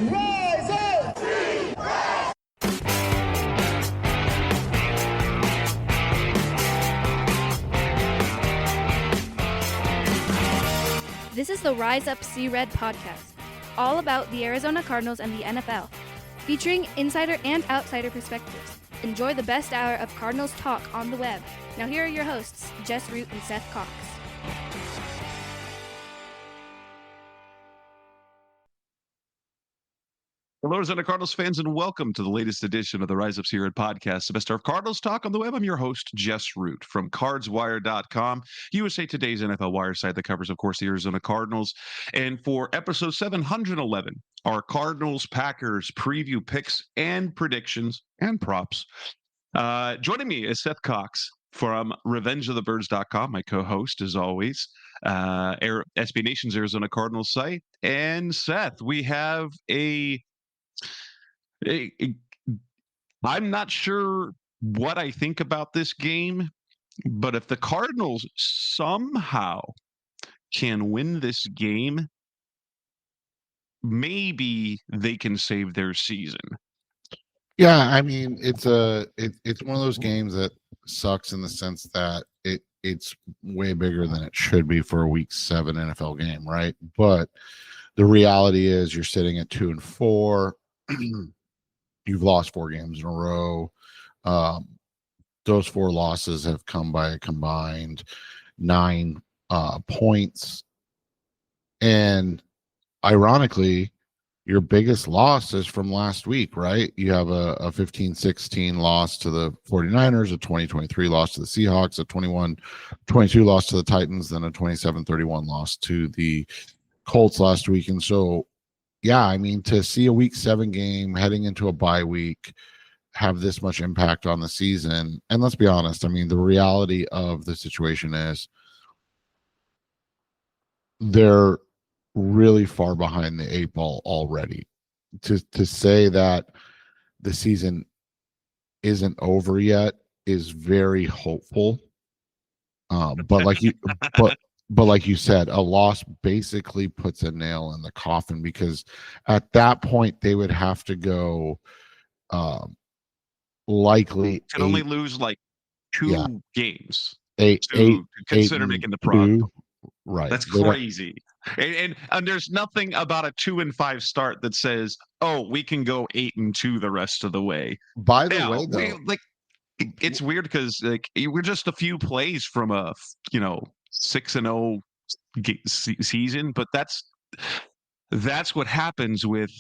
Rise up! This is the Rise Up See Red podcast, all about the Arizona Cardinals and the NFL, featuring insider and outsider perspectives. Enjoy the best hour of Cardinals talk on the web. Now here are your hosts, Jess Root and Seth Cox. Hello, Arizona Cardinals fans, and welcome to the latest edition of the Rise Up See Red podcast, the best of Cardinals talk on the web. I'm your host, Jess Root from CardsWire.com, USA Today's NFL Wire site that covers, of course, the Arizona Cardinals. And for episode 711, our Cardinals-Packers preview picks and predictions and props. Joining me is Seth Cox from RevengeOfTheBirds.com, my co-host, as always, SB Nation's Arizona Cardinals site. And Seth, we have I'm not sure what I think about this game, but if the Cardinals somehow can win this game, maybe they can save their season. Yeah, I mean, it's one of those games that sucks in the sense that it's way bigger than it should be for a Week 7 NFL game, right? But the reality is you're sitting at 2-4. You've lost 4 games in a row. Those 4 losses have come by a combined 9 points. And ironically, your biggest loss is from last week, right? You have a 15-16 loss to the 49ers, a 20-23 loss to the Seahawks, a 21-22 loss to the Titans, then a 27-31 loss to the Colts last week. And so, yeah, I mean, to see a Week 7 game heading into a bye week have this much impact on the season, and let's be honest, I mean, the reality of the situation is they're really far behind the 8 ball already. To say that the season isn't over yet is very hopeful. But like you said, a loss basically puts a nail in the coffin, because at that point they would have to go likely can only lose like 2 games to consider making the product. Right. That's crazy. And there's nothing about a 2-5 start that says, oh, we can go 8-2 the rest of the way. By the way, though, it's weird because we're just a few plays from a 6-0 season, but that's what happens with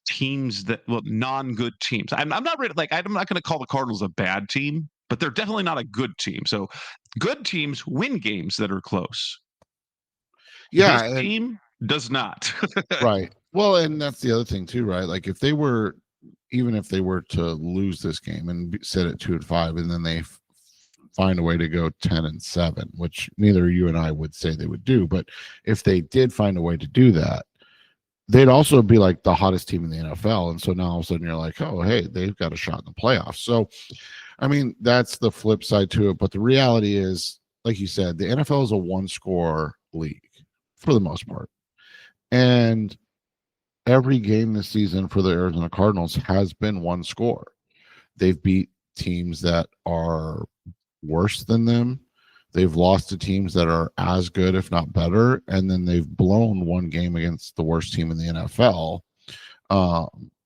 teams non-good teams. I'm not really I'm not going to call the Cardinals a bad team, but they're definitely not a good team. So good teams win games that are close. Yeah, this team does not. Right. Well, and that's the other thing too, right? Like even if they were to lose this game and sit at 2-5, and then they find a way to go 10-7, which neither you and I would say they would do, but if they did find a way to do that, they'd also be like the hottest team in the NFL. And so now all of a sudden you're like, oh, hey, they've got a shot in the playoffs. So, I mean, that's the flip side to it. But the reality is, like you said, the NFL is a 1-score league for the most part. And every game this season for the Arizona Cardinals has been 1 score. They've beat teams that are worse than them. They've lost to teams that are as good, if not better. And then they've blown 1 game against the worst team in the NFL.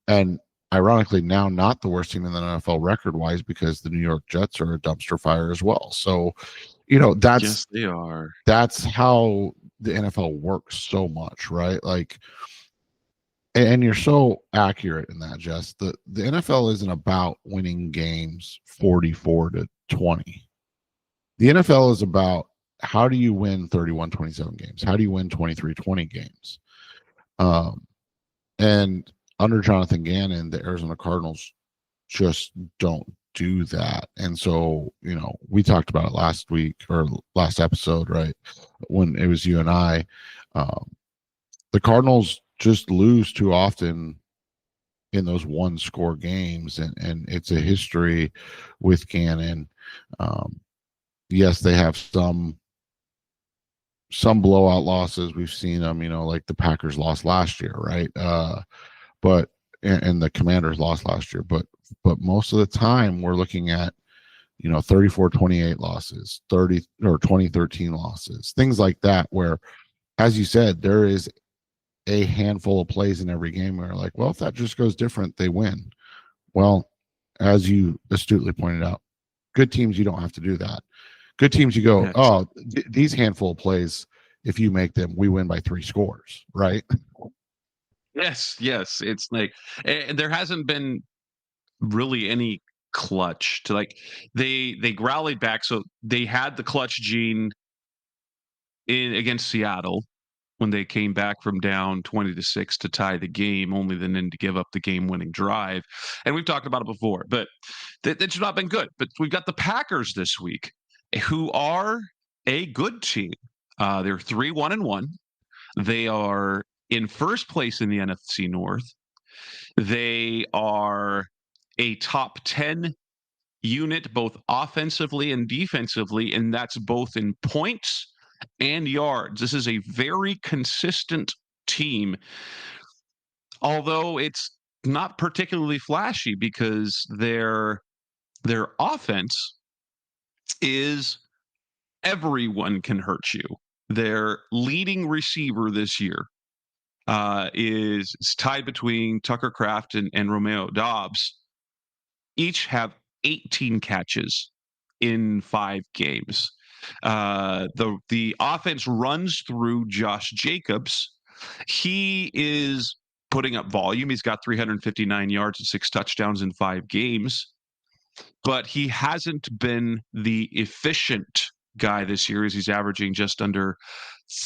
And ironically, now not the worst team in the NFL record-wise, because the New York Jets are a dumpster fire as well. So, yes, they are. That's how the NFL works so much, right? And you're so accurate in that, Jess. The NFL isn't about winning games 44-20. The NFL is about, how do you win 31-27 games? How do you win 23-20 games? And under Jonathan Gannon, the Arizona Cardinals just don't do that. And so, we talked about it last week or last episode, right? When it was you and I, the Cardinals just lose too often in those 1-score games. And it's a history with Gannon. Yes, they have some blowout losses. We've seen them, like the Packers lost last year, right? but and the Commanders lost last year, but most of the time we're looking at 34-28 losses, 30 or 2013 losses, things like that, where, as you said, there is a handful of plays in every game where, like, well, if that just goes different, they win. Well, as you astutely pointed out, good teams, you don't have to do that. Good teams, you go, these handful of plays, if you make them, we win by 3 scores, right? Yes. It's like, and there hasn't been really any clutch to, like, they rallied back. So they had the clutch gene in against Seattle when they came back from down 20-6 to tie the game, only then to give up the game-winning drive. And we've talked about it before, but that's not been good. But we've got the Packers this week, who are a good team. They're 3-1-1. They are in first place in the NFC North. They are a top 10 unit, both offensively and defensively, and that's both in points and yards. This is a very consistent team, although it's not particularly flashy, because their offense is everyone can hurt you. Their leading receiver this year is tied between Tucker Kraft and Romeo Dobbs. Each have 18 catches in 5 games. The offense runs through Josh Jacobs. He is putting up volume. He's got 359 yards and 6 touchdowns in 5 games, but he hasn't been the efficient guy this year, as he's averaging just under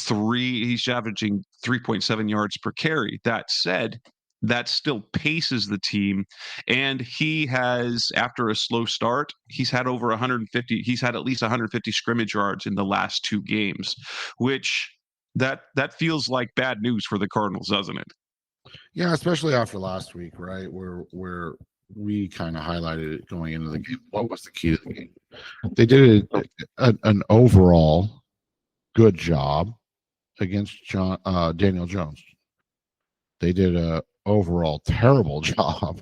3. He's averaging 3.7 yards per carry. That said, that still paces the team, and he has, after a slow start, he's had over 150. He's had at least 150 scrimmage yards in the last 2 games, which that feels like bad news for the Cardinals, doesn't it? Yeah, especially after last week, right? Where we kind of highlighted it going into the game. What was the key to the game? They did an overall good job against Daniel Jones. They did a overall terrible job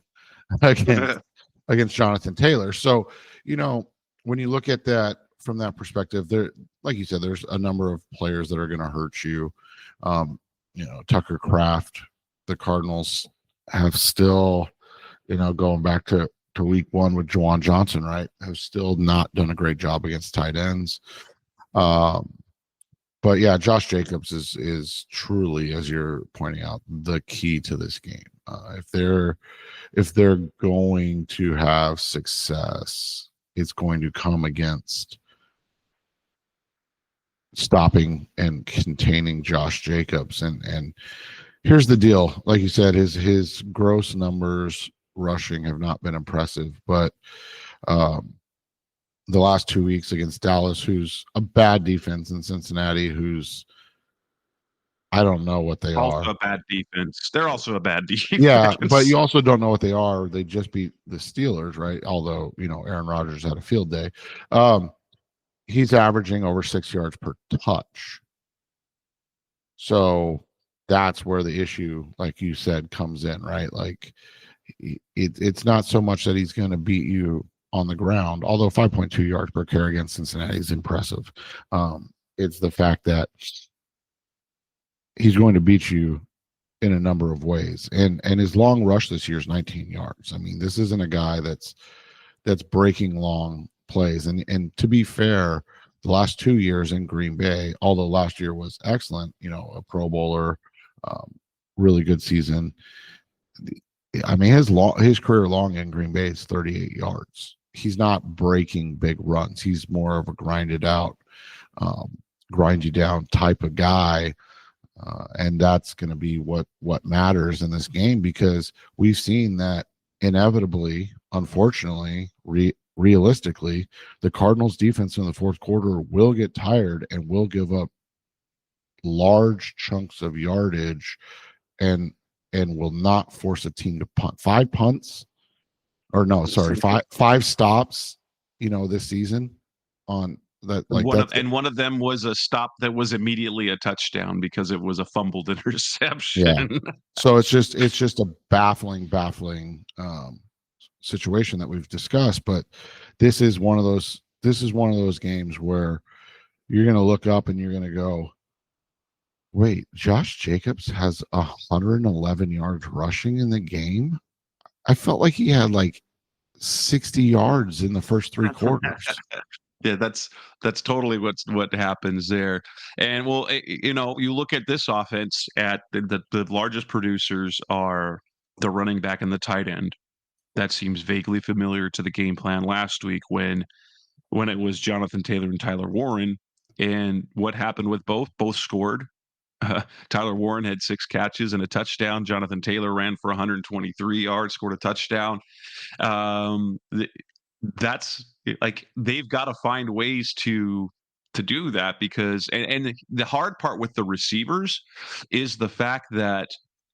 against Jonathan Taylor. So, when you look at that from that perspective, there, like you said, there's a number of players that are going to hurt you. Tucker Kraft, the Cardinals have still, going back to week 1 with Juwan Johnson, right, have still not done a great job against tight ends. But yeah, Josh Jacobs is truly, as you're pointing out, the key to this game. If they're going to have success, it's going to come against stopping and containing Josh Jacobs. And here's the deal: like you said, his gross numbers rushing have not been impressive, but the last 2 weeks against Dallas, who's a bad defense, and Cincinnati, who's, I don't know what they are. Also a bad defense. They're also a bad defense. Yeah, but you also don't know what they are. They just beat the Steelers, right? Although, Aaron Rodgers had a field day. He's averaging over 6 yards per touch. So that's where the issue, like you said, comes in, right? Like, it's not so much that he's going to beat you on the ground, although 5.2 yards per carry against Cincinnati is impressive. It's the fact that he's going to beat you in a number of ways. And his long rush this year is 19 yards. I mean, this isn't a guy that's breaking long plays. And to be fair, the last 2 years in Green Bay, although last year was excellent, a Pro Bowler, really good season. I mean, his career long in Green Bay is 38 yards. He's not breaking big runs. He's more of a grind you down type of guy. And that's going to be what matters in this game, because we've seen that inevitably, unfortunately, realistically, the Cardinals defense in the fourth quarter will get tired and will give up large chunks of yardage and will not force a team to punt. Five stops, this season on That like one of them was a stop that was immediately a touchdown because it was a fumbled interception. Yeah. So it's just a baffling situation that we've discussed. But this is one of those games where you're going to look up and you're going to go, wait, Josh Jacobs has 111 yards rushing in the game. I felt like he had like 60 yards in the first 3 quarters. Yeah, that's totally what happens there. And well, you look at this offense at the largest producers are the running back and the tight end. That seems vaguely familiar to the game plan last week when it was Jonathan Taylor and Tyler Warren. And what happened with both? Both scored. Tyler Warren had 6 catches and a touchdown. Jonathan Taylor ran for 123 yards, scored a touchdown. That's like they've got to find ways to do that because and the hard part with the receivers is the fact that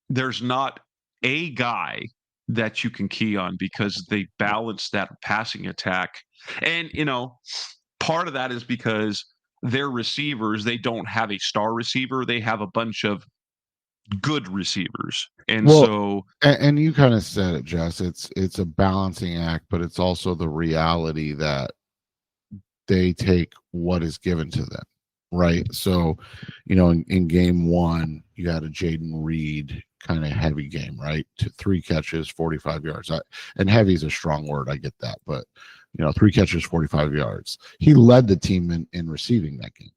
there's not a guy that you can key on because they balance that passing attack. And part of that is because their receivers, they don't have a star receiver, they have a bunch of good receivers. And and you kind of said it, Jess, it's a balancing act, but it's also the reality that they take what is given to them, right? So in game 1 you had a Jaden Reed kind of heavy game, right? 3 catches, 45 yards. And heavy is a strong word, I get that, but 3 catches, 45 yards. He led the team in receiving that game.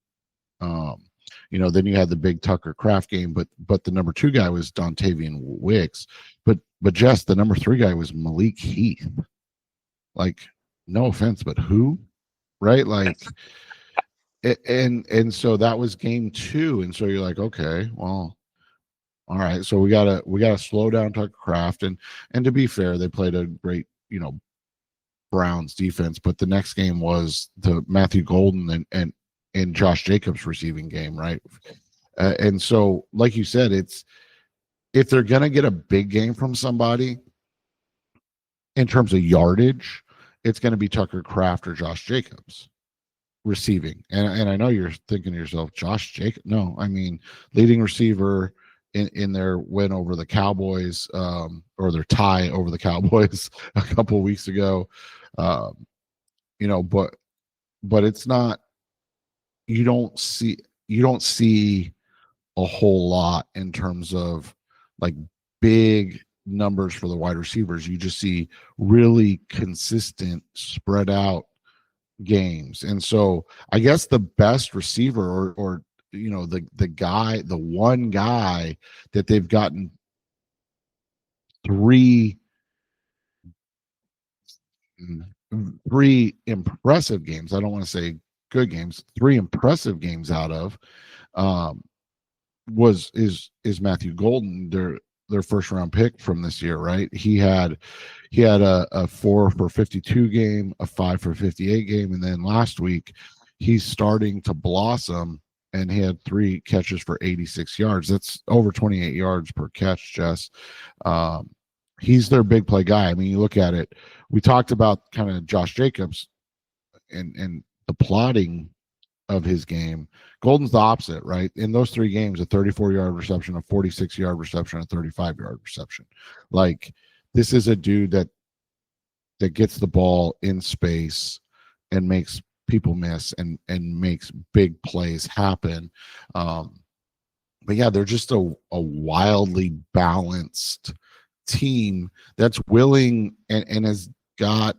Then you had the big Tucker Kraft game, but the number 2 guy was Dontavian Wicks, but Jess, the number 3 guy was Malik Heath. Like, no offense, but who? Right? Like, and so that was game 2, and so you're like, okay, well, all right, so we gotta slow down Tucker Kraft, and to be fair, they played a great Browns defense, but the next game was the Matthew Golden and Josh Jacobs receiving game, right? And so, like you said, it's if they're gonna get a big game from somebody in terms of yardage, it's going to be Tucker Kraft or Josh Jacobs receiving. And I know you're thinking to yourself, Josh Jacobs? No, I mean, leading receiver in their win over the Cowboys, or their tie over the Cowboys a couple of weeks ago. But it's not, you don't see a whole lot in terms of like big numbers for the wide receivers. You just see really consistent, spread out games. And so I guess the best receiver or the one guy that they've gotten 3 impressive games, I don't want to say good games, 3 impressive games out of is Matthew Golden, their first round pick from this year, right? He had a 4 for 52 game, a 5 for 58 game, and then last week he's starting to blossom, and he had 3 catches for 86 yards. That's over 28 yards per catch, Jess. He's their big play guy. I mean, you look at it, we talked about kind of Josh Jacobs and the plotting of his game. Golden's the opposite, right? In those 3 games, a 34-yard reception, a 46-yard reception, a 35-yard reception. Like, this is a dude that gets the ball in space and makes people miss and makes big plays happen. But yeah, they're just a wildly balanced team that's willing and has got,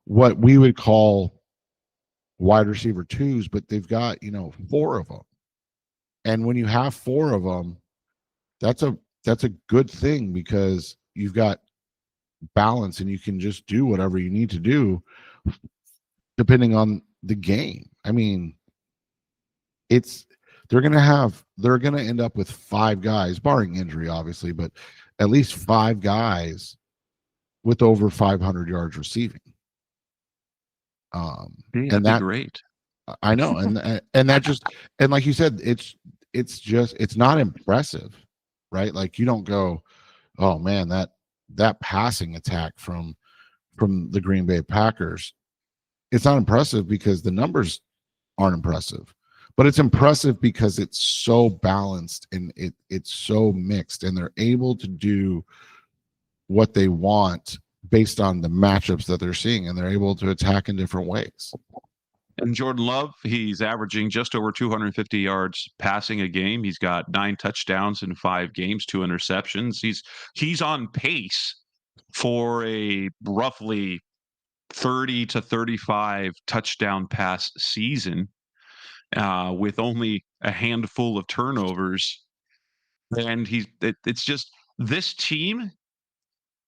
what we would call wide receiver 2s, but they've got 4 of them. And when you have 4 of them, that's a good thing, because you've got balance and you can just do whatever you need to do depending on the game. I mean, they're going to end up with 5 guys, barring injury obviously, but at least 5 guys with over 500 yards receiving. And that's great. I know, and that just, and like you said, it's not impressive, right? Like, you don't go, oh man, that passing attack from the Green Bay Packers it's not impressive because the numbers aren't impressive, but it's impressive because it's so balanced and it's so mixed, and they're able to do what they want based on the matchups that they're seeing, and they're able to attack in different ways. And Jordan Love, he's averaging just over 250 yards passing a game. He's got 9 touchdowns in 5 games, 2 interceptions. He's on pace for a roughly 30 to 35 touchdown pass season, with only a handful of turnovers. And it's just, this team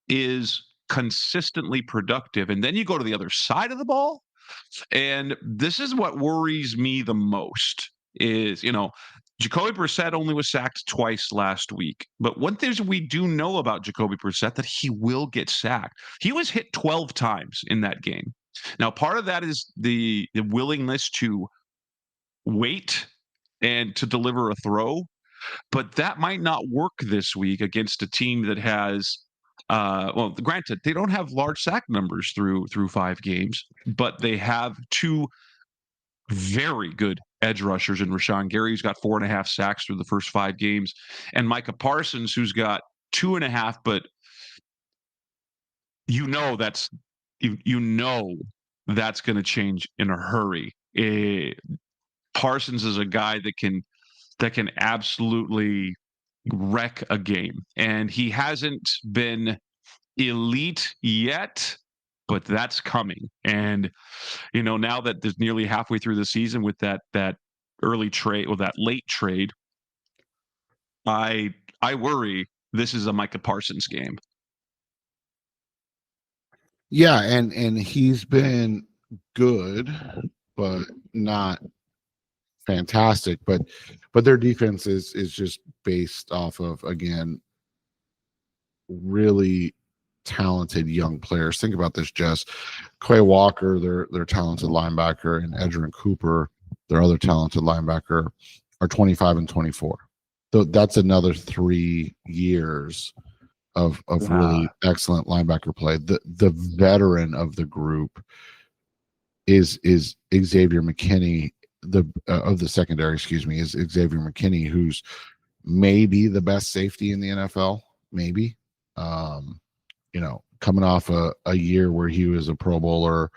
is consistently productive. And then you go to the other side of the ball, and this is what worries me the most is, Jacoby Brissett only was sacked twice last week. But one thing we do know about Jacoby Brissett, that he will get sacked. He was hit 12 times in that game. Now, part of that is the willingness to wait and to deliver a throw, but that might not work this week against a team that has granted, they don't have large sack numbers through 5 games, but they have 2 very good edge rushers in Rashawn Gary, who's got 4.5 sacks through the first 5 games, and Micah Parsons, who's got 2.5, but that's that's going to change in a hurry. Parsons is a guy that can absolutely wreck a game, and he hasn't been elite yet, but that's coming. And now that there's nearly halfway through the season with that early trade or that late trade, I worry this is a Micah Parsons game. Yeah, and he's been good, but not fantastic. But their defense is just based off of, again, really talented young players. Think about this, Jess. Quay Walker, their talented linebacker, and Edgerrin Cooper, their other talented linebacker, are 25 and 24. So that's another 3 years of really excellent linebacker play. The veteran of the group is Xavier McKinney, of the secondary, is Xavier McKinney, who's maybe the best safety in the NFL, maybe. Coming off a year where he was a Pro Bowler,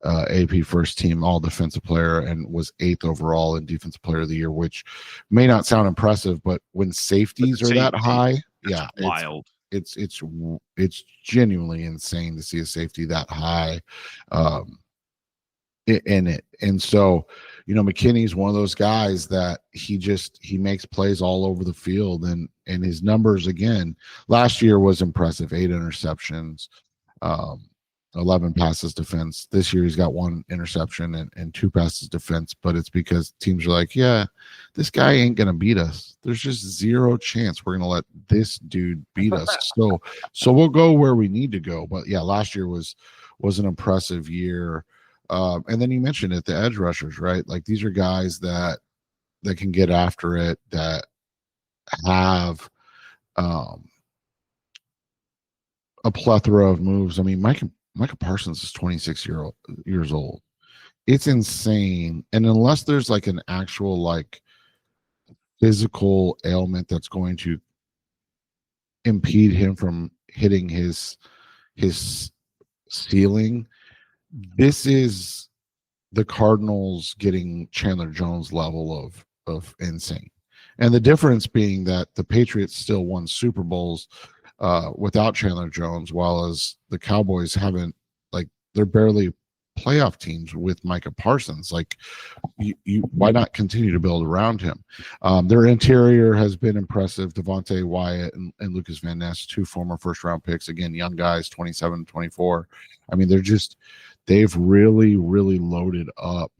AP first team all defensive player, and was 8th overall in defensive player of the year, which may not sound impressive, but when safeties are that high, yeah, wild. It's genuinely insane to see a safety that high in it. And so, McKinney's one of those guys that he makes plays all over the field, and his numbers, again, last year was impressive. 8 interceptions, 11 passes defense. This year he's got 1 interception and 2 passes defense, but it's because teams are like, yeah, this guy ain't going to beat us. There's just 0 chance we're going to let this dude beat us. So we'll go where we need to go. But yeah, last year was an impressive year. And then you mentioned it, the edge rushers, right? Like, these are guys that can get after it, that have a plethora of moves. I mean, Micah Parsons is 26 years old. It's insane. And unless there's like an actual like physical ailment that's going to impede him from hitting his ceiling, this is the Cardinals getting Chandler Jones level of insane. And the difference being that the Patriots still won Super Bowls without Chandler Jones, while as the Cowboys haven't, like, they're barely playoff teams with Micah Parsons. Like, why not continue to build around him? Their interior has been impressive. Devontae Wyatt and Lucas Van Ness, 2 former first-round picks. Again, young guys, 27, 24. I mean, they've really, really loaded up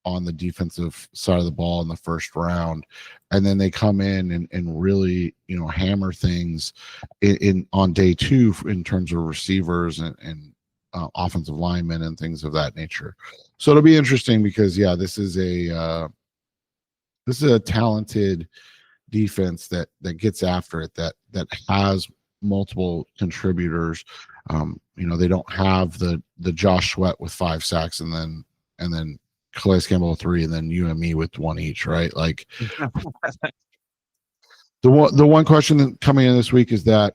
on the defensive side of the ball in the first round, and then they come in and really, hammer things in on day 2 in terms of receivers and offensive linemen and things of that nature. So it'll be interesting because, yeah, this is a talented defense that gets after it, that has multiple contributors. They don't have the Josh Sweat with 5 sacks and then Calais Campbell with 3 and then you and me with 1 each, right? Like the one question coming in this week is that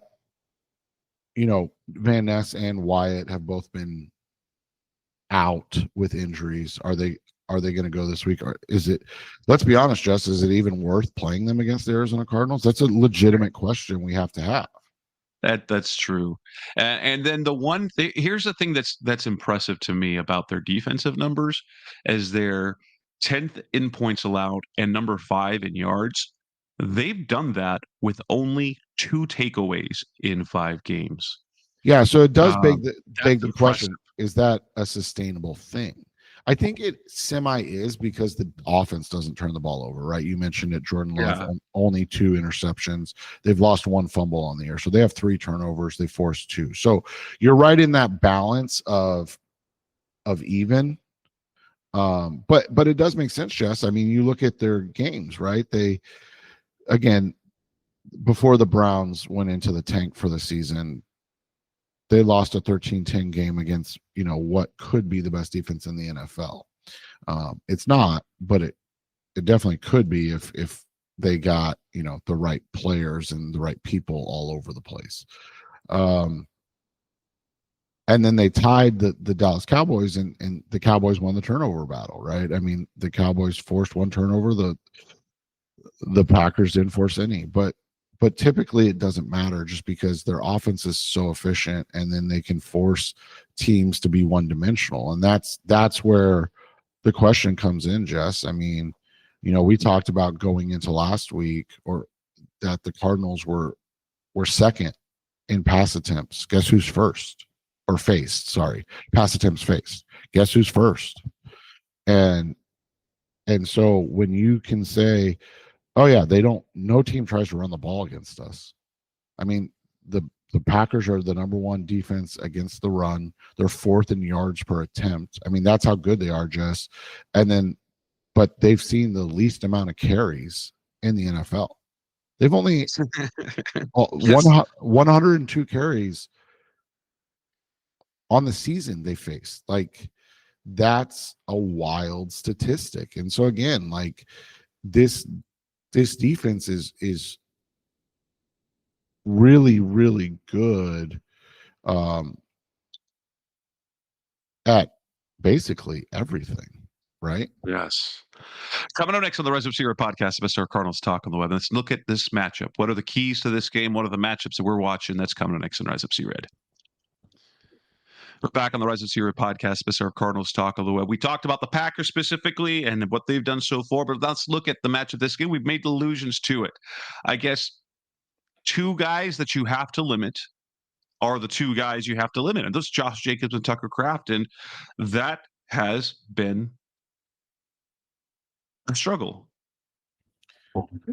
Van Ness and Wyatt have both been out with injuries. Are they going to go this week? Or is it, let's be honest, Jess, is it even worth playing them against the Arizona Cardinals? That's a legitimate question we have to have. That's true. And then the one thing, here's the thing that's impressive to me about their defensive numbers, as they're 10th in points allowed and number 5 in yards. They've done that with only 2 takeaways in 5 games. Yeah, so it does beg the impressive question: is that a sustainable thing? I think it semi is, because the offense doesn't turn the ball over, right? You mentioned it, Jordan Love, only 2 interceptions. They've lost 1 fumble on the year. So they have 3 turnovers. They forced 2. So you're right in that balance of even. But it does make sense, Jess. I mean, you look at their games, right? They, again, before the Browns went into the tank for the season, they lost a 13-10 game against, what could be the best defense in the NFL. It's not, but it definitely could be if they got, the right players and the right people all over the place. And then they tied the Dallas Cowboys, and the Cowboys won the turnover battle, right? I mean, the Cowboys forced 1 turnover. The Packers didn't force any, but typically it doesn't matter, just because their offense is so efficient, and then they can force teams to be one-dimensional. And that's where the question comes in, Jess. I mean, we talked about going into last week, or that the Cardinals were second in pass attempts. Guess who's first? Or faced, sorry. Pass attempts faced. Guess who's first? And so when you can say, oh yeah, no team tries to run the ball against us. I mean, the Packers are the number 1 defense against the run. They're 4th in yards per attempt. I mean, that's how good they are, Jess. But they've seen the least amount of carries in the NFL. They've only 102 carries on the season they faced. Like, that's a wild statistic. And so again, like, this defense is really, really good at basically everything, right? Yes. Coming up next on the Rise Up Sierra podcast, Mr. Cardinals Talk on the Web. Let's look at this matchup. What are the keys to this game? What are the matchups that we're watching? That's coming up next on Rise Up Sierra. We're back on the Rise of Sierra podcast, Mr. Cardinals Talk on the Web. We talked about the Packers specifically and what they've done so far, but let's look at the match of this game. We've made allusions to it. I guess 2 guys that you have to limit are the 2 guys you have to limit, and those Josh Jacobs and Tucker Kraft, and that has been a struggle.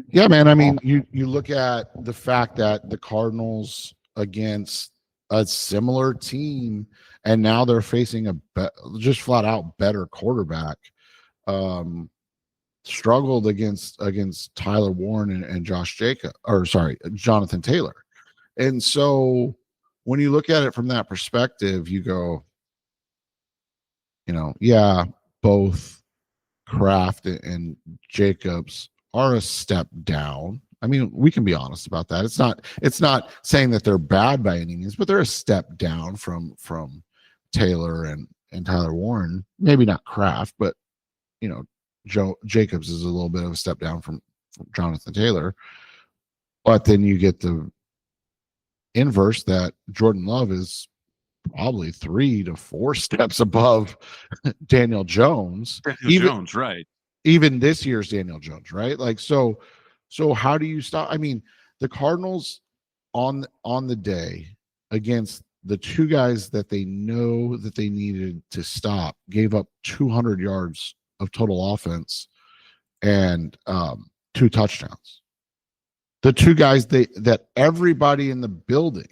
Yeah, man. I mean, you look at the fact that the Cardinals, against a similar team, and now they're facing just flat out better quarterback, struggled against Tyler Warren and Jonathan Taylor. And so when you look at it from that perspective, you go, yeah, both Kraft and Jacobs are a step down. I mean, we can be honest about that. It's not saying that they're bad by any means, but they're a step down from Taylor and Tyler Warren. Maybe not Kraft, but Jacobs is a little bit of a step down from Jonathan Taylor. But then you get the inverse, that Jordan Love is probably 3 to 4 steps above Daniel Jones. Jones, right? Even this year's Daniel Jones, right? Like, so how do you stop? I mean, the Cardinals on the day, against the 2 guys that they know that they needed to stop, gave up 200 yards of total offense and 2 touchdowns. The 2 guys that everybody in the building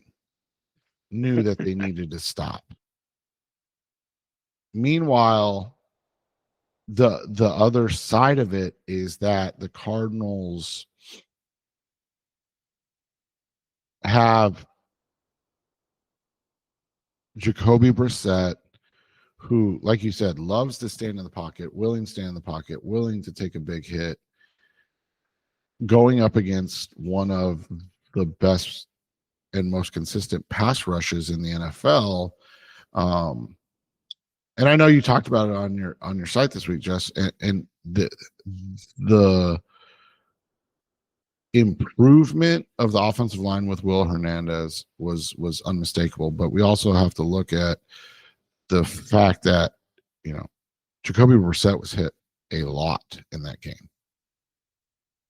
knew that they needed to stop. Meanwhile, the other side of it is that the Cardinals have Jacoby Brissett, who, like you said, loves to stand in the pocket, willing to stand in the pocket, willing to take a big hit, going up against one of the best and most consistent pass rushes in the NFL. Um, and I know you talked about it on your site this week, Jess, and the improvement of the offensive line with Will Hernandez was unmistakable. But we also have to look at the fact that, Jacoby Brissett was hit a lot in that game.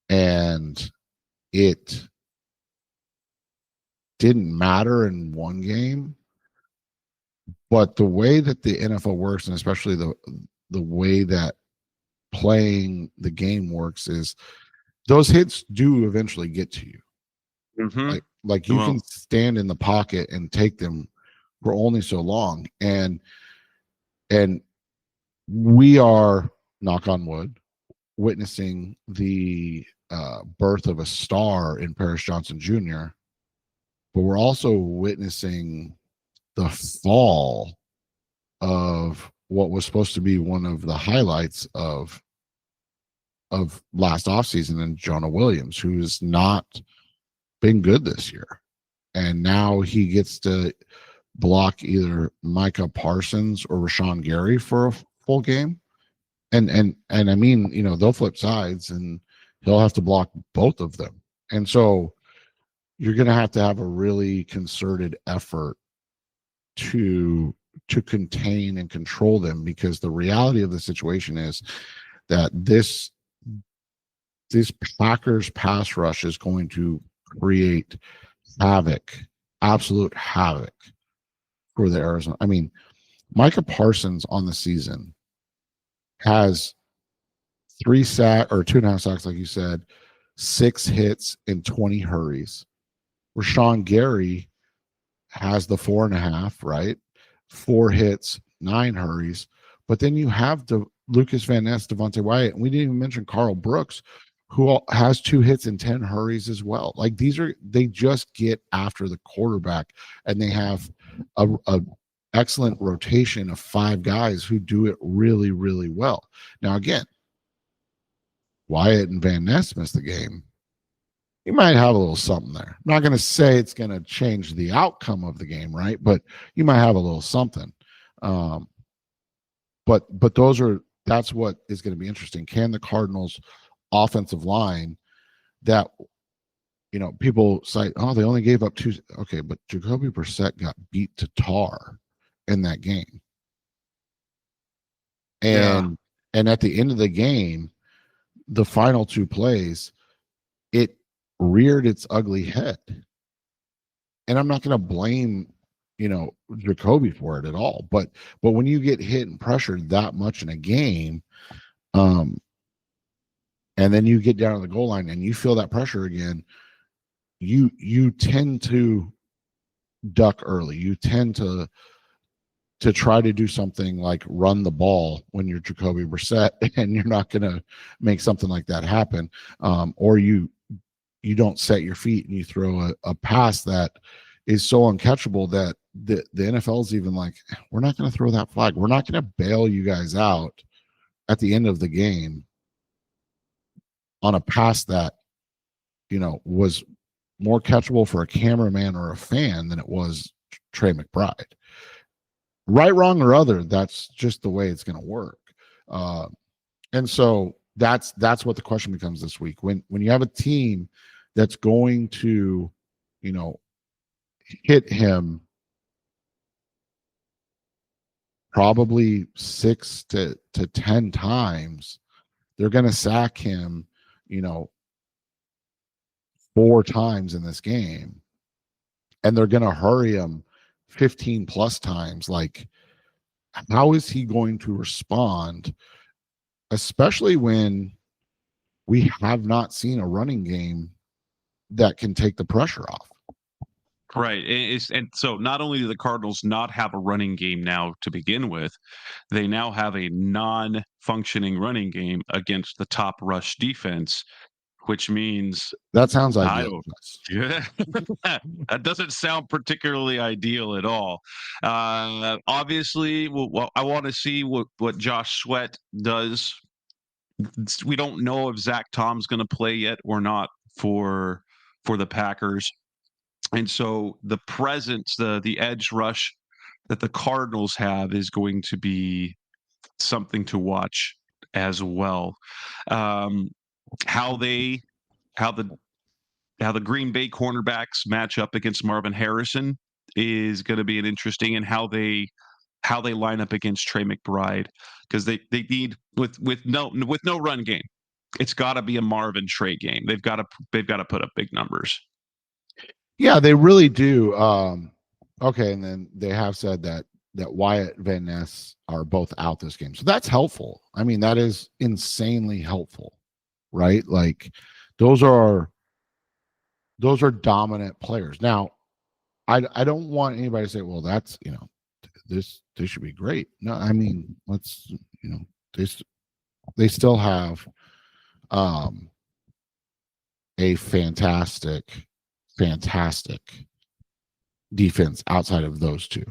And it didn't matter in one game, but the way that the NFL works, and especially the way that playing the game works, is those hits do eventually get to you. Mm-hmm. Like you can stand in the pocket and take them for only so long. And we are, knock on wood, witnessing the birth of a star in Paris Johnson Jr., but we're also witnessing the fall of what was supposed to be one of the highlights of last offseason, and Jonah Williams, who has not been good this year. And now he gets to block either Micah Parsons or Rashawn Gary for a full game. And I mean, they'll flip sides and he'll have to block both of them. And so you're going to have a really concerted effort to contain and control them, because the reality of the situation is that this Packers pass rush is going to create havoc, absolute havoc for the Arizona. I mean, Micah Parsons on the season has 3 sacks or 2.5 sacks, like you said, 6 hits and 20 hurries. Rashawn Gary has the 4.5, right? 4 hits, 9 hurries. But then you have the Lucas Van Ness, Devontae Wyatt, and we didn't even mention Carl Brooks, who has 2 hits and 10 hurries as well. Like, they just get after the quarterback, and they have a excellent rotation of 5 guys who do it really, really well. Now, again, Wyatt and Van Ness missed the game. You might have a little something there. I'm not going to say it's going to change the outcome of the game, right? But you might have a little something. But that's what is going to be interesting. Can the Cardinals offensive line, that people cite, they only gave up 2. Okay, but Jacoby Brissett got beat to tar in that game. And at the end of the game, the final 2 plays, it reared its ugly head. And I'm not going to blame, Jacoby for it at all. But when you get hit and pressured that much in a game, and then you get down to the goal line and you feel that pressure again, you tend to duck early. You tend to try to do something like run the ball when you're Jacoby Brissett, and you're not going to make something like that happen. Or you don't set your feet and you throw a pass that is so uncatchable that the NFL is even like, we're not going to throw that flag. We're not going to bail you guys out at the end of the game on a pass that, was more catchable for a cameraman or a fan than it was Trey McBride. Right, wrong, or other, that's just the way it's going to work. And so that's what the question becomes this week. When you have a team that's going to, hit him probably 6 to 10 times, they're going to sack him, 4 times in this game, and they're going to hurry him 15 plus times. Like, how is he going to respond, especially when we have not seen a running game that can take the pressure off? Right. And so not only do the Cardinals not have a running game now to begin with, they now have a non-functioning running game against the top rush defense, which means that sounds I ideal. don't. Yeah, that doesn't sound particularly ideal at all. Obviously, well, I want to see what Josh Sweat does. We don't know if Zach Tom's going to play yet or not for the Packers, and so the presence, the edge rush that the Cardinals have is going to be something to watch as well. How the Green Bay cornerbacks match up against Marvin Harrison is going to be an interesting, and how they line up against Trey McBride, because they need with no run game. It's got to be a Marvin Trey game. They've got to put up big numbers. Yeah, they really do. Okay, and then they have said that Wyatt Van Ness are both out this game, so that's helpful. I mean, that is insanely helpful, right? Like those are dominant players. Now, I don't want anybody to say, well, that's this should be great. No, I mean, let's they still have a fantastic defense outside of those two.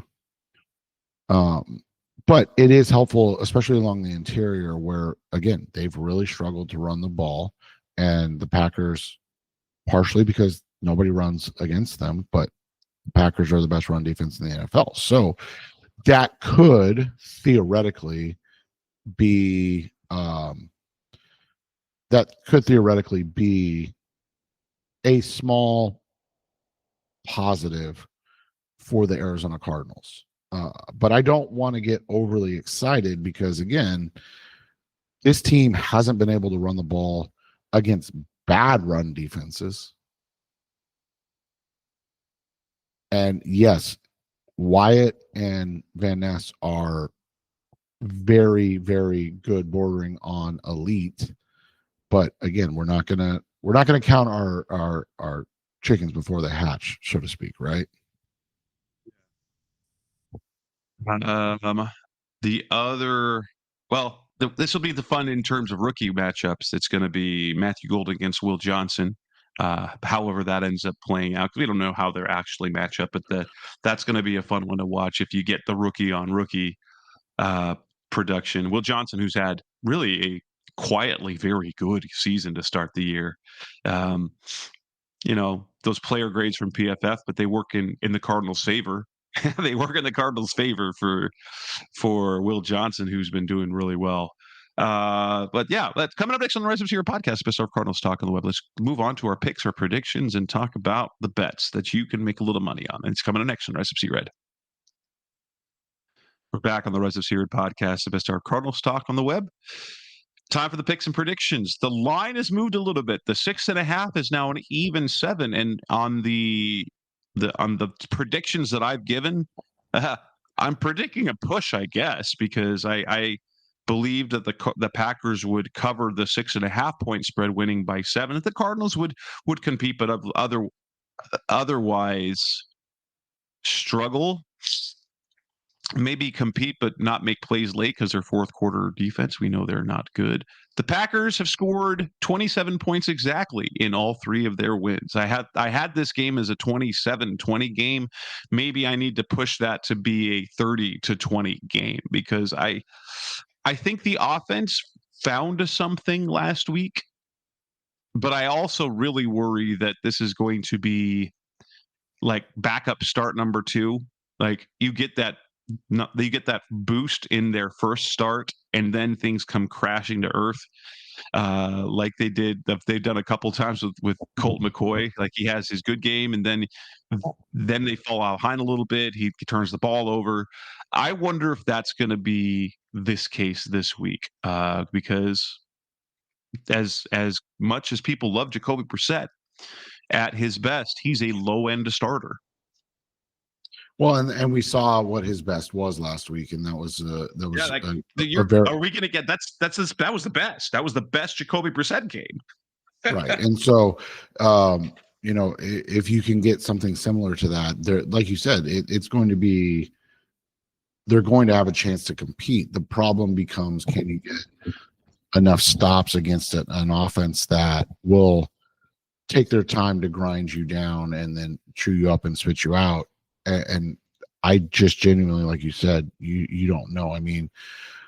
But it is helpful, especially along the interior, where again they've really struggled to run the ball, and the Packers, partially because nobody runs against them, but the Packers are the best run defense in the NFL. So that could theoretically be a small positive for the Arizona Cardinals. But I don't want to get overly excited because, again, this team hasn't been able to run the ball against bad run defenses. And yes, Wyatt and Van Ness are very, very good, bordering on elite. But again, we're not gonna count our chickens before they hatch, so to speak, right? The other, well, this will be the fun in terms of rookie matchups. It's going to be Matthew Golden against Will Johnson. However that ends up playing out, because we don't know how they're actually match up, but that's going to be a fun one to watch if you get the rookie on rookie production. Will Johnson, who's had really a quietly very good season to start the year. Those player grades from PFF, but they work in the Cardinals' favor. They work in the Cardinals' favor for Will Johnson, who's been doing really well. But yeah, coming up next on the Rise of Sierra podcast, Best of Cardinals Talk on the Web. Let's move on to our picks, our predictions, and talk about the bets that you can make a little money on. And it's coming up next on Rise of Sierra. We're back on the Rise of Sierra podcast, the Best of Cardinals Talk on the Web. Time for the picks and predictions. The line has moved a little bit. The 6.5 is now an even 7, and on the predictions that I've given, I'm predicting a push, I guess, because I believed that the Packers would cover the 6.5 point spread, winning by 7. That the Cardinals would compete, but otherwise struggle. Maybe compete, but not make plays late because their fourth quarter defense, we know they're not good. The Packers have scored 27 points exactly in all 3 of their wins. I had this game as a 27-20 game. Maybe I need to push that to be a 30-20 game, because I think the offense found something last week, but I also really worry that this is going to be like backup start number 2. Like you get that boost in their first start, and then things come crashing to earth, like they've done a couple times with Colt McCoy. Like he has his good game, and then they fall out behind a little bit. He turns the ball over. I wonder if that's going to be this case this week, because as much as people love Jacoby Brissett, at his best, he's a low end starter. Well, and we saw what his best was last week, and that was are we going to get that was the best. That was the best Jacoby Brissett game. Right. And so if you can get something similar to that, there, like you said, it's going to be, they're going to have a chance to compete. The problem becomes, can you get enough stops against an offense that will take their time to grind you down and then chew you up and spit you out. And I just genuinely, like you said, you don't know. I mean,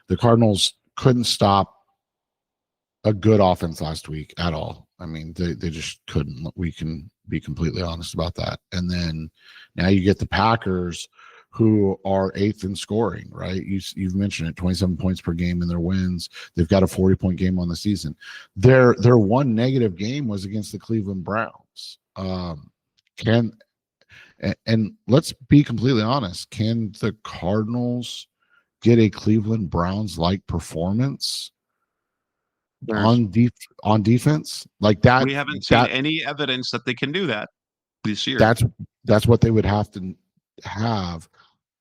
the Cardinals couldn't stop a good offense last week at all. I mean, they just couldn't. We can be completely honest about that. And then now you get the Packers, who are 8th in scoring, right? You've mentioned it, 27 points per game in their wins. They've got a 40-point game on the season. Their one negative game was against the Cleveland Browns. And let's be completely honest, can the Cardinals get a Cleveland Browns-like performance on defense like that? We haven't seen any evidence that they can do that this year. That's what they would have to have,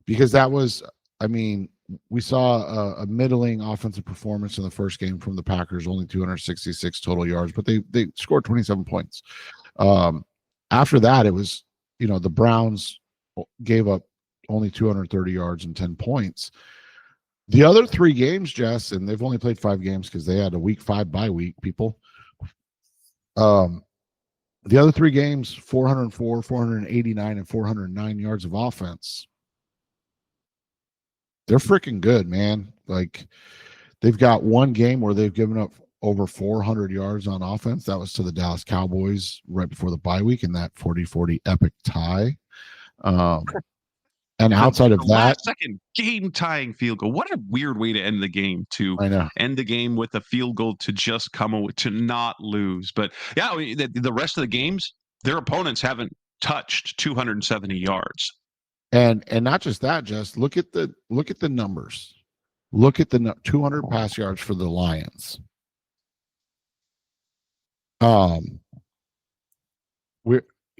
because that was, I mean, we saw a middling offensive performance in the first game from the Packers, only 266 total yards, but they scored 27 points. After that, it was, the Browns gave up only 230 yards and 10 points. The other 3 games, Jess, and they've only played 5 games because they had a week 5 bye week, people. The other 3 games, 404, 489, and 409 yards of offense. They're freaking good, man. Like, they've got one game where they've given up over 400 yards on offense. That was to the Dallas Cowboys right before the bye week in that 40-40 epic tie. And outside of that, last second game tying field goal. What a weird way to end the game, to end the game with a field goal to just come away, to not lose. But yeah, the rest of the games, their opponents haven't touched 270 yards. And not just that, just look at the numbers. Look at the 200 pass yards for the Lions. We're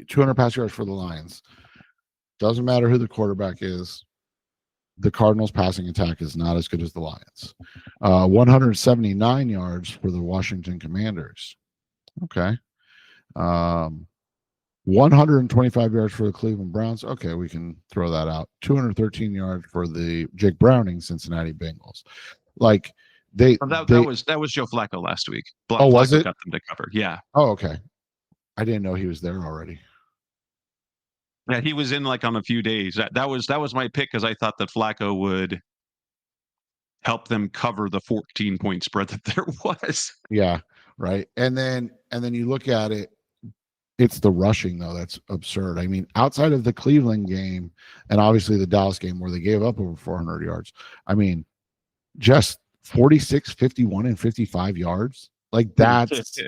200 pass yards for the Lions. Doesn't matter who the quarterback is. The Cardinals passing attack is not as good as the Lions. 179 yards for the Washington Commanders. Okay. 125 yards for the Cleveland Browns. Okay, we can throw that out. 213 yards for the Jake Browning Cincinnati Bengals. Like that was Joe Flacco last week. Was Flacco it? got them to cover. Yeah. Oh, okay. I didn't know he was there already. Yeah, he was in like on a few days. That was my pick, because I thought that Flacco would help them cover the 14-point spread that there was. Yeah, right. And then you look at it. It's the rushing, though, that's absurd. I mean, outside of the Cleveland game and obviously the Dallas game where they gave up over 400 yards, I mean, just 46, 51, and 55 yards. Like, that's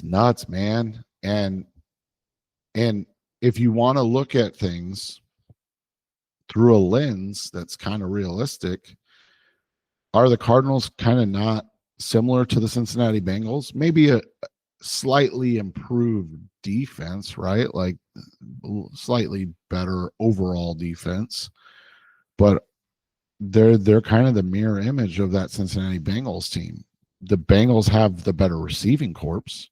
nuts, man. And if you want to look at things through a lens that's kind of realistic, are the Cardinals kind of not similar to the Cincinnati Bengals? Maybe a slightly improved defense, right? Like slightly better overall defense, but they're kind of the mirror image of that Cincinnati Bengals team. The Bengals have the better receiving corps.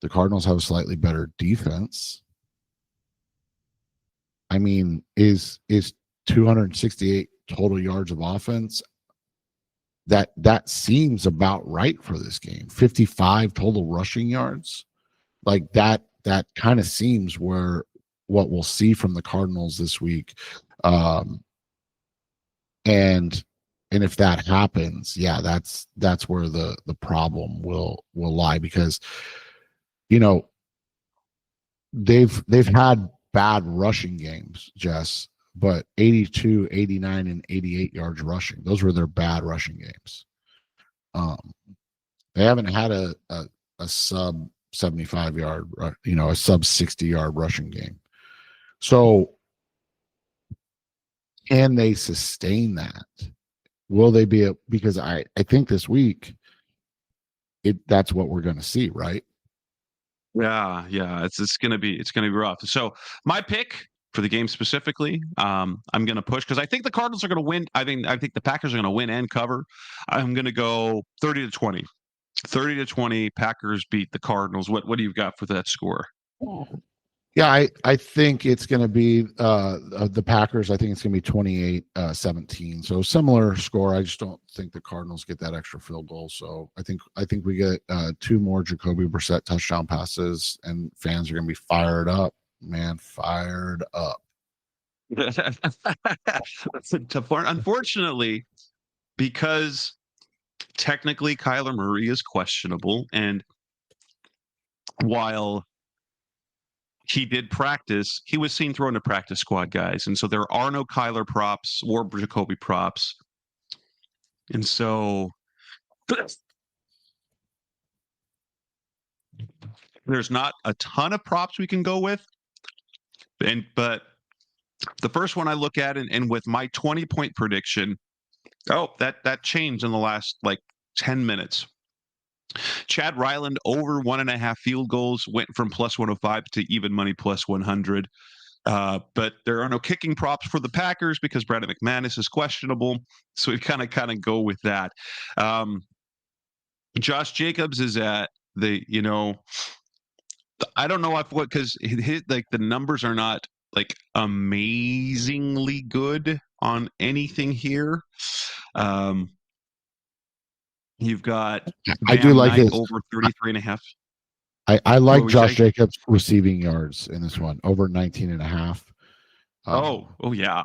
The Cardinals have a slightly better defense. I mean, is 268 total yards of offense? That seems about right for this game. 55 total rushing yards. Like that kind of seems what we'll see from the Cardinals this week. And if that happens, yeah, that's where the problem will lie, because they've had bad rushing games, Jess, but 82, 89, and 88 yards rushing. Those were their bad rushing games. They haven't had a sub 75 yard, a sub 60 yard rushing game. So can they sustain that? Will they be because I think this week that's what we're going to see, right? Yeah. It's gonna be rough. So my pick for the game specifically, I'm gonna push because I think the Cardinals are gonna win. I think the Packers are gonna win and cover. I'm gonna go 30-20. 30-20. Packers beat the Cardinals. What do you got for that score? Yeah, I think it's going to be the Packers. I think it's going to be 28-17. So similar score. I just don't think the Cardinals get that extra field goal. So I think we get 2 more Jacoby Brissett touchdown passes, and fans are going to be fired up, man, fired up. Unfortunately, because technically Kyler Murray is questionable, and while he did practice, he was seen throwing to practice squad guys, and so there are no Kyler props or Jacoby props, and so there's not a ton of props we can go with. But the first one I look at, and with my 20-point prediction, that changed in the last like 10 minutes. Chad Ryland over 1.5 field goals went from plus 105 to even money plus 100. But there are no kicking props for the Packers because Brandon McManus is questionable. So we kind of go with that. Josh Jacobs is at the, I don't know if because like the numbers are not like amazingly good on anything here. You've got I do like Knight his over 33.5. I like Josh Jacobs receiving yards in this one over 19.5. Oh yeah.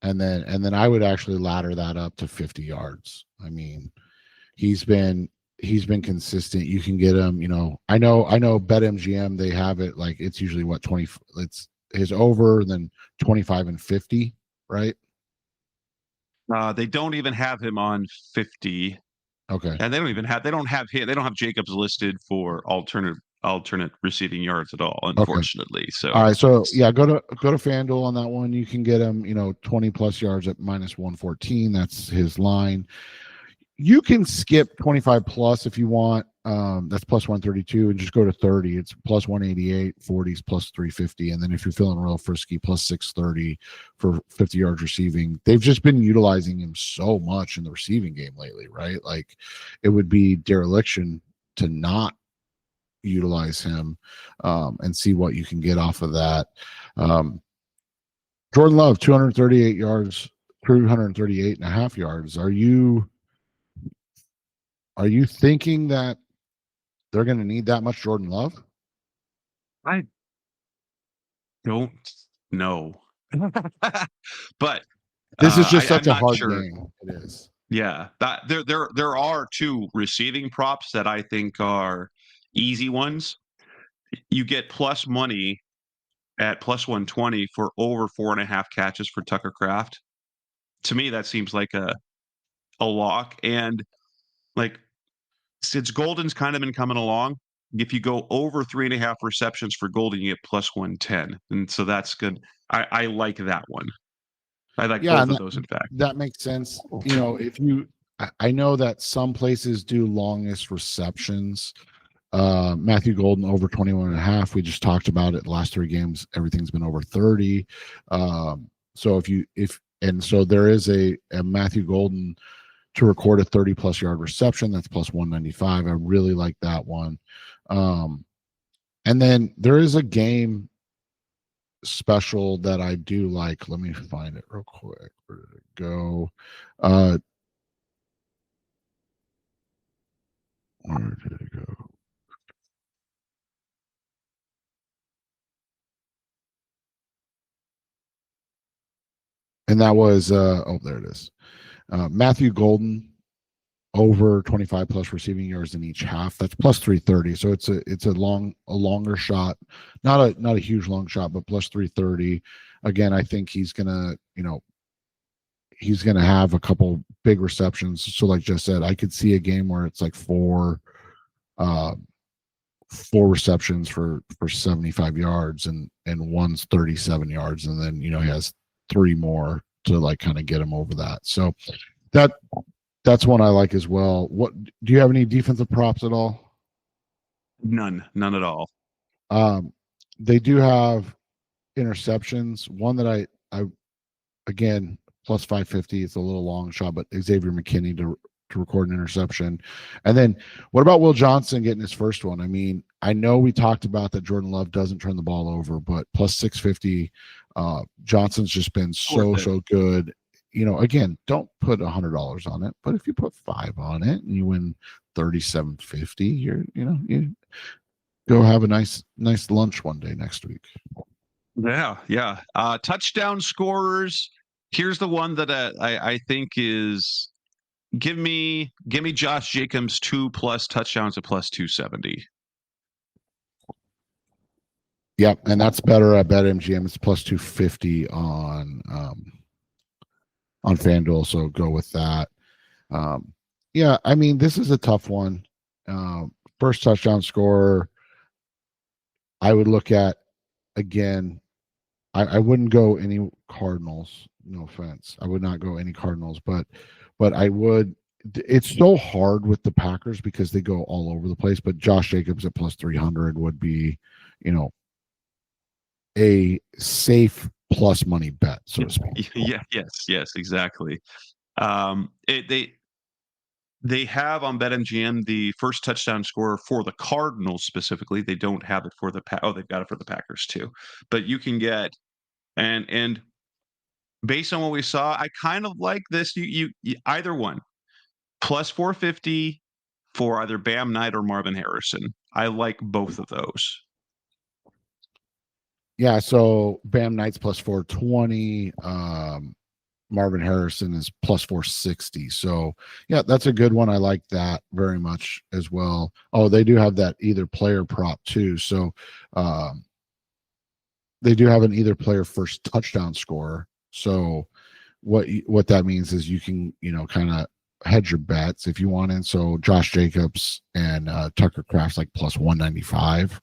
And then I would actually ladder that up to 50 yards. I mean, he's been consistent. You can get him, I know BetMGM, they have it like it's usually what 20, it's his over, then 25 and 50, right? They don't even have him on 50. Okay. And they don't have Jacobs listed for alternate receiving yards at all, unfortunately. Okay. So all right, so yeah, go to FanDuel on that one. You can get him, 20 plus yards at minus 114. That's his line. You can skip 25 plus if you want. That's plus 132, and just go to 30. It's plus 188, 40s plus 350, and then if you're feeling real frisky, plus 630 for 50 yards receiving. They've just been utilizing him so much in the receiving game lately, right? Like it would be dereliction to not utilize him and see what you can get off of that. Jordan Love, 238 yards, 238.5 yards. Are you thinking that they're going to need that much Jordan Love? I don't know. But this is just such a hard game. It is. Yeah, that there are 2 receiving props that I think are easy ones. You get plus money at plus 120 for over 4.5 catches for Tucker Kraft. To me, that seems like a lock. And like since Golden's kind of been coming along, if you go over 3.5 receptions for Golden, you get plus 110. And so that's good. I like that one. I like both of those, in fact. That makes sense. I know that some places do longest receptions. Matthew Golden over 21.5. We just talked about it. The last 3 games, everything's been over 30. So so there is a Matthew Golden to record a 30 plus yard reception. That's plus 195. I really like that one. And then there is a game special that I do like. Let me find it real quick. Where did it go? Where did it go? And that was there it is. Matthew Golden over 25 plus receiving yards in each half. That's plus 330. So it's a longer shot, not a huge long shot, but plus 330. Again, I think he's gonna have a couple big receptions. So like Jess said, I could see a game where it's like 4 receptions for 75 yards and one's 37 yards, and then he has 3 more to like kind of get him over that. So that's one I like as well. What do you have any defensive props at all? None at all. They do have interceptions. One that I again plus 550. It's a little long shot, but Xavier McKinney to to record an interception. And then what about Will Johnson getting his first one? I mean, I know we talked about that Jordan Love doesn't turn the ball over, but plus 650, Johnson's just been so good. You know, again, don't put $100 on it, but if you put $5 on it and you win $37.50, you go have a nice lunch one day next week. Yeah. Touchdown scorers. Here's the one that I think is give me Josh Jacobs 2+ touchdowns at plus 270. Yep, and that's better at BetMGM. It's plus 250 on FanDuel, so go with that. Yeah, I mean, this is a tough one. First touchdown scorer, I would look at, again, I wouldn't go any Cardinals. No offense. I would not go any Cardinals, but I would. It's so hard with the Packers because they go all over the place, but Josh Jacobs at plus 300 would be, a safe plus money bet, so to speak. Yes, exactly. They have on BetMGM the first touchdown scorer for the Cardinals specifically. They don't have it for they've got it for the Packers too. But you can get and based on what we saw, I kind of like this. You either one plus 450 for either Bam Knight or Marvin Harrison. I like both of those. Yeah, so Bam Knight's plus 420. Marvin Harrison is plus 460. So, yeah, that's a good one. I like that very much as well. Oh, they do have that either player prop too. So, they do have an either player first touchdown scorer. So, what that means is you can, kind of hedge your bets if you want. And so, Josh Jacobs and Tucker Kraft's like plus 195.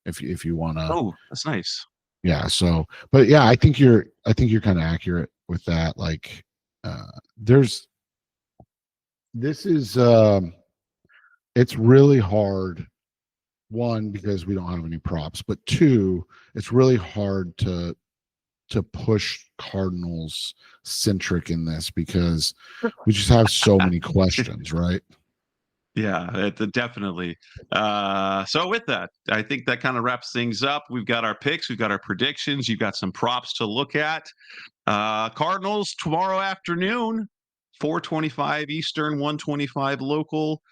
If you want to. Oh, that's nice. Yeah. So, but yeah, I think you're kind of accurate with that. Like, it's really hard. One, because we don't have any props, but two, it's really hard to push Cardinals centric in this because we just have so many questions, right? Yeah, definitely. So with that, I think that kind of wraps things up. We've got our picks, we've got our predictions, you've got some props to look at. Cardinals tomorrow afternoon, 4:25 Eastern, 1:25 local.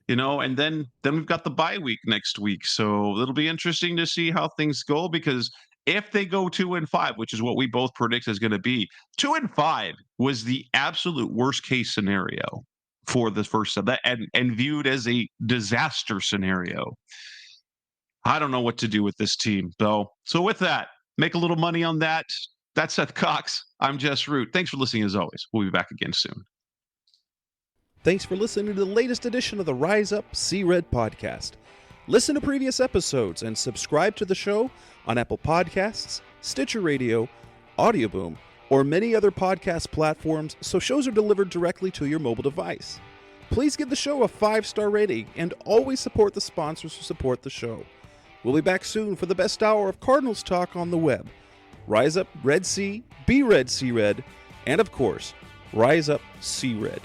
And then we've got the bye week next week. So it'll be interesting to see how things go, because if they go 2-5, which is what we both predict is going to be, 2-5 was the absolute worst case scenario for the first of that and viewed as a disaster scenario. I don't know what to do with this team, though. So with that, make a little money on that. That's Seth Cox. I'm Jess Root. Thanks for listening as always. We'll be back again soon. Thanks for listening to the latest edition of the Rise Up, See Red podcast. Listen to previous episodes and subscribe to the show on Apple Podcasts, Stitcher Radio, Audioboom, or many other podcast platforms so shows are delivered directly to your mobile device. Please give the show a 5-star rating and always support the sponsors who support the show. We'll be back soon for the best hour of Cardinals talk on the web. Rise up, Red Sea, be Red, See Red, and of course, Rise Up, See Red.